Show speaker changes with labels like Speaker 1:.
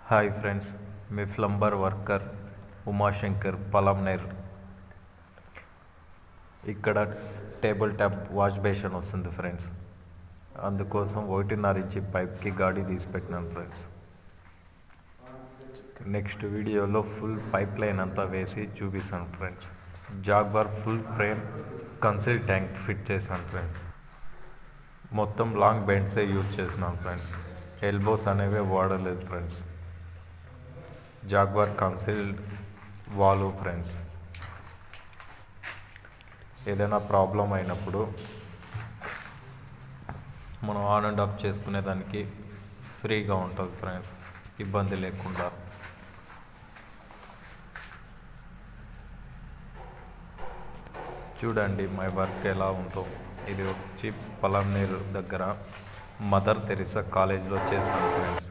Speaker 1: Hi friends, మీ plumber worker Umashankar Palamaner. ఇక్కడ table top wash basin వస్తుంది ఫ్రెండ్స్. అందుకోసం 1.5 ఇంచి పైప్కి గాడి తీసి పెట్టినాను ఫ్రెండ్స్. నెక్స్ట్ వీడియోలో ఫుల్ పైప్ లైన్ అంతా వేసి చూపిస్తాను friends. Jaguar full frame concealed tank fit చేశాను ఫ్రెండ్స్. మొత్తం లాంగ్ బెండ్సే యూజ్ చేసినాను ఫ్రెండ్స్. ఎల్బోస్ అనేవి వాడలేదు friends. Jaguar concealed valve friends. ఏదైనా ప్రాబ్లం అయినప్పుడు మనం ఆన్ అండ్ ఆఫ్ చేసుకునేదానికి ఫ్రీగా ఉంటుంది ఫ్రెండ్స్, ఇబ్బంది లేకుండా. చూడండి మై వర్క్ ఎలా ఉందో. ఇది వచ్చి పలంనేరు దగ్గర మదర్ తెరిసా కాలేజ్లో చేశాను ఫ్రెండ్స్.